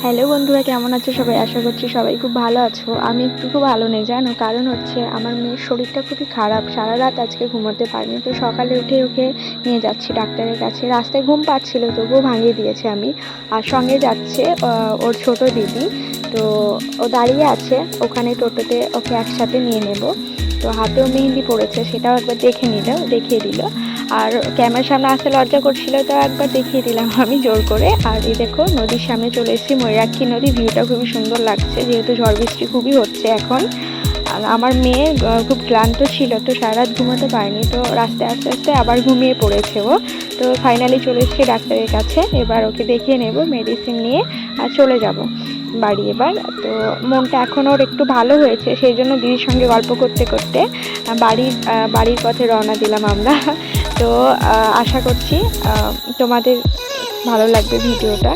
Hello বন্ধুরা, কেমন আছো সবাই? আশা করছি সবাই খুব ভালো আছো। আমি একটু খুব ভালো নেই জানো, কারণ হচ্ছে আমার মেয়ের শরীরটা খুবই খারাপ। সারা রাত আজকে ঘুমোতে পারিনি, তো সকালে উঠে ওকে নিয়ে যাচ্ছি ডাক্তারের কাছে। রাস্তায় ঘুম পাচ্ছিল, তবুও ভাঙিয়ে দিয়েছে আমি। আর সঙ্গে যাচ্ছে ওর ছোট দিদি। তো ও দাঁড়িয়ে আছে ওখানে টোটোতে, ওকে একসাথে নিয়ে নেব। তো হাতেও মেহেন্দি পড়েছে, সেটাও একবার দেখিয়ে দিল। আর ক্যামেরার সামনে আসতে লজ্জা করছিল, তো একবার দেখিয়ে দিলাম আমি জোর করে। আর এই দেখো নদীর সামনে চলে এসেছি, ময়ূরাক্ষী নদী। ভিউটা খুবই সুন্দর লাগছে, যেহেতু ঝড় বৃষ্টি খুবই হচ্ছে এখন। আর আমার মেয়ে খুব ক্লান্ত ছিল, তো সারা রাত ঘুমাতে পারেনি, তো রাস্তায় আস্তে আস্তে আবার ঘুমিয়ে পড়েছে ও। তো ফাইনালি চলে এসেছি ডাক্তারের কাছে, এবার ওকে দেখিয়ে নেব মেডিসিন নিয়ে আর চলে যাব বাড়ি এবার। তো মনটা এখন ওর একটু ভালো হয়েছে, সেই জন্য দিদির সঙ্গে গল্প করতে করতে বাড়ির পথে রওনা দিলাম আমরা। তো আশা করছি তোমাদের ভালো লাগবে ভিডিওটা।